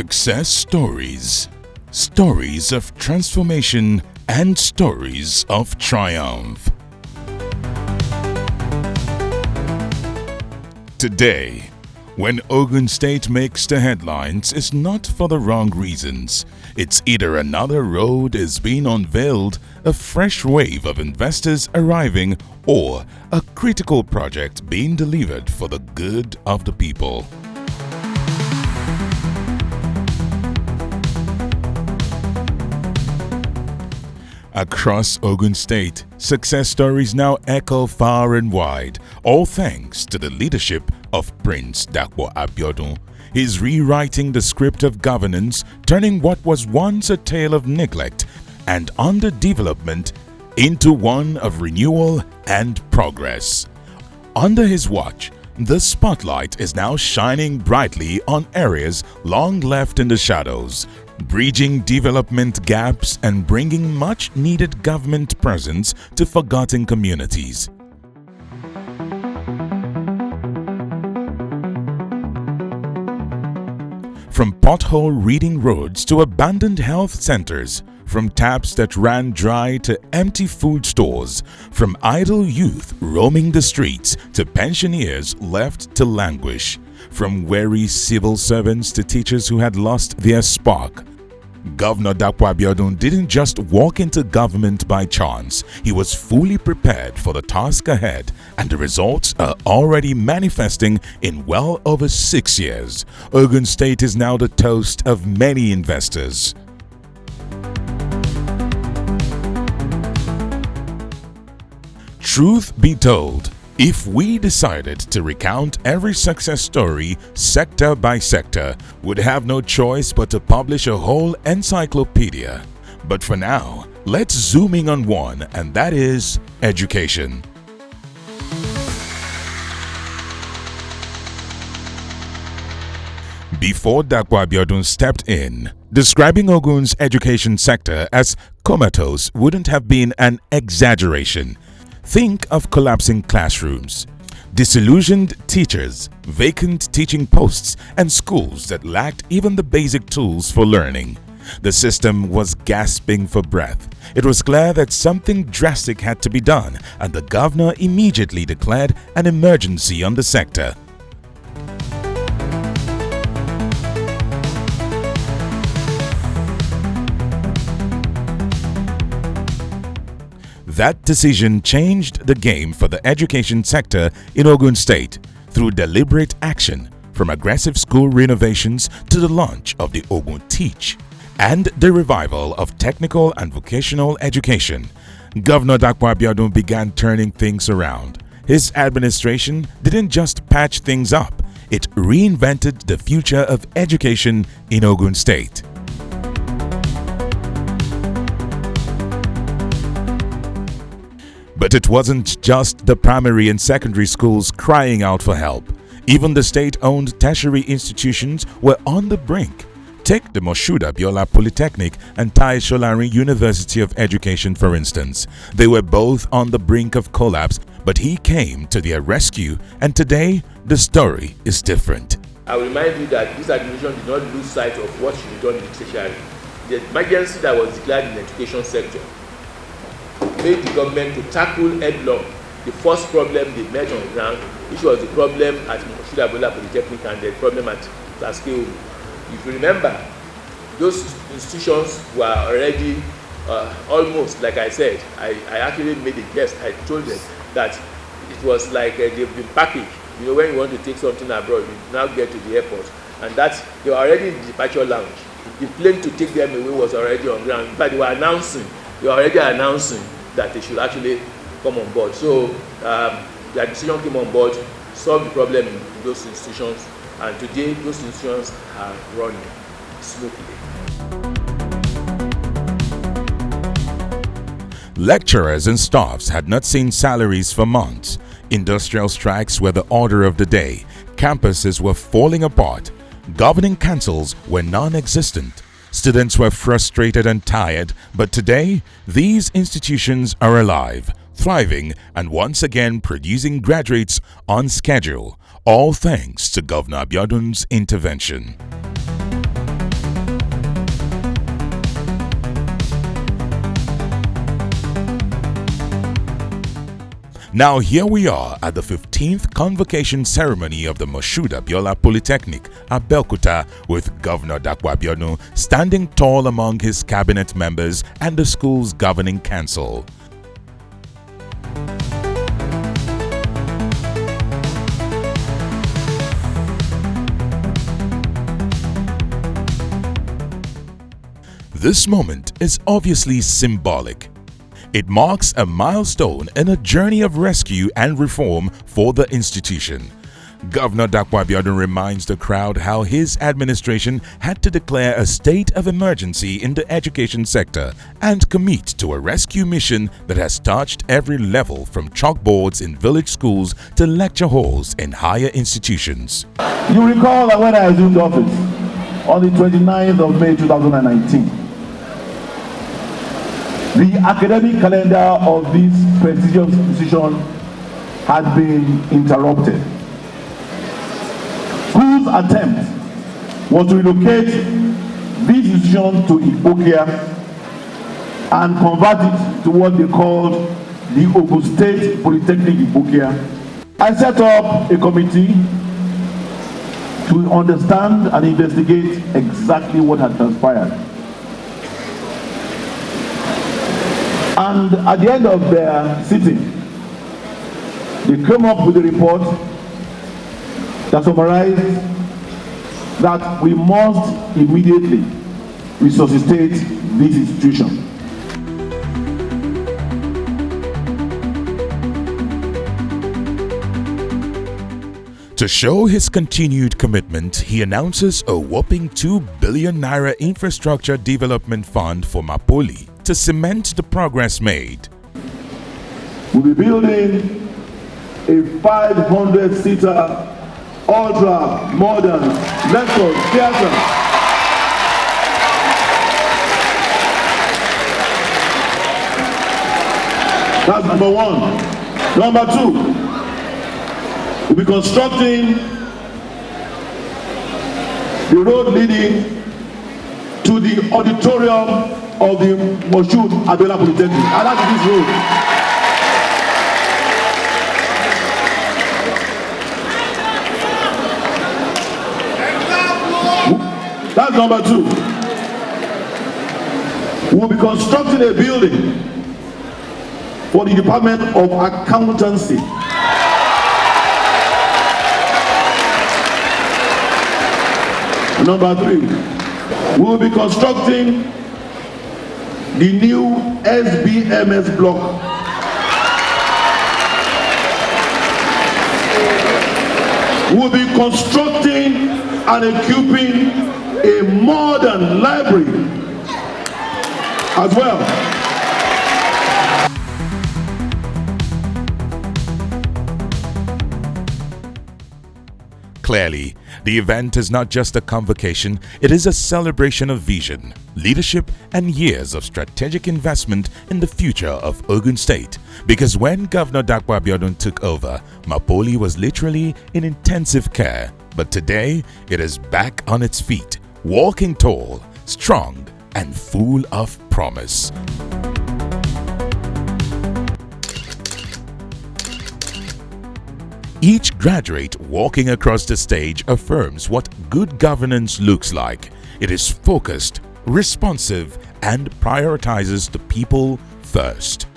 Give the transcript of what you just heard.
Success stories, stories of transformation and stories of triumph. Today, when Ogun State makes the headlines, it's not for the wrong reasons. It's either another road is being unveiled, a fresh wave of investors arriving, or a critical project being delivered for the good of the people. Across Ogun State, success stories now echo far and wide, all thanks to the leadership of Prince Dapo Abiodun. He's rewriting the script of governance, turning what was once a tale of neglect and underdevelopment into one of renewal and progress. Under his watch, the spotlight is now shining brightly on areas long left in the shadows, bridging development gaps and bringing much-needed government presence to forgotten communities. From pothole-reading roads to abandoned health centers, from taps that ran dry to empty food stores, from idle youth roaming the streets to pensioners left to languish, from weary civil servants to teachers who had lost their spark. Governor Dapo Abiodun didn't just walk into government by chance. He was fully prepared for the task ahead, and the results are already manifesting in well over 6 years. Ogun State is now the toast of many investors. Truth be told, if we decided to recount every success story sector by sector, we'd have no choice but to publish a whole encyclopedia. But for now, let's zoom in on one, and that is education. Before Dapo Abiodun stepped in, describing Ogun's education sector as comatose wouldn't have been an exaggeration. Think of collapsing classrooms, disillusioned teachers, vacant teaching posts, and schools that lacked even the basic tools for learning. The system was gasping for breath. It was clear that something drastic had to be done, and the governor immediately declared an emergency on the sector. That decision changed the game for the education sector in Ogun State through deliberate action, from aggressive school renovations to the launch of the Ogun Teach and the revival of technical and vocational education. Governor Dapo Abiodun began turning things around. His administration didn't just patch things up, it reinvented the future of education in Ogun State. But it wasn't just the primary and secondary schools crying out for help. Even the state-owned tertiary institutions were on the brink. Take the Moshood Abiola Polytechnic and Tai Solarin University of Education, for instance. They were both on the brink of collapse, but he came to their rescue, and today the story is different. I will remind you that this administration did not lose sight of what should be done in the tertiary. The emergency that was declared in the education sector made the government to tackle headlong the first problem they met on the ground, which was the problem at Moshood Abiola Polytechnic and the problem at Ogun. If you remember, those institutions were already almost, like I said, I actually made a guess. I told them that it was like they've been packaged. You know, when you want to take something abroad, you now get to the airport, and that they were already in the departure lounge. The plane to take them away was already on ground. In fact, they were already announcing that they should actually come on board. So their decision came on board, solved the problem in those institutions, and today those institutions are running smoothly. Lecturers and staffs had not seen salaries for months. Industrial strikes were the order of the day. Campuses were falling apart. Governing councils were non-existent. Students were frustrated and tired, but today, these institutions are alive, thriving, and once again producing graduates on schedule, all thanks to Governor Abiodun's intervention. Now here we are at the 15th Convocation Ceremony of the Moshood Abiola Polytechnic, Abeokuta, with Governor Dapo Abiodun standing tall among his cabinet members and the school's governing council. This moment is obviously symbolic. It marks a milestone in a journey of rescue and reform for the institution. Governor Dapo Abiodun reminds the crowd how his administration had to declare a state of emergency in the education sector and commit to a rescue mission that has touched every level from chalkboards in village schools to lecture halls in higher institutions. You recall that when I assumed office on the 29th of May 2019, the academic calendar of this prestigious institution had been interrupted. School's attempt was to relocate this institution to Ibokia and convert it to what they called the Ogun State Polytechnic Ibokia. I set up a committee to understand and investigate exactly what had transpired. And at the end of their sitting, they came up with a report that summarized that we must immediately resuscitate this institution. To show his continued commitment, he announces a whopping 2 billion naira infrastructure development fund for Mapoly to cement the progress made. We'll be building a 500-seater ultra-modern lecture theater. That's number one. Number two, we'll be constructing the road leading to the auditorium of the Moshood Abiola Polytechnic. And that's this road. That's number two. We'll be constructing a building for the Department of Accountancy. Number three, we'll be constructing the new SBMS block. We'll be constructing and equipping a modern library as well. Clearly, the event is not just a convocation, it is a celebration of vision, leadership, and years of strategic investment in the future of Ogun State. Because when Governor Dapo Abiodun took over, Mapoly was literally in intensive care. But today, it is back on its feet, walking tall, strong, and full of promise. Each graduate walking across the stage affirms what good governance looks like. It is focused, responsive, and prioritizes the people first.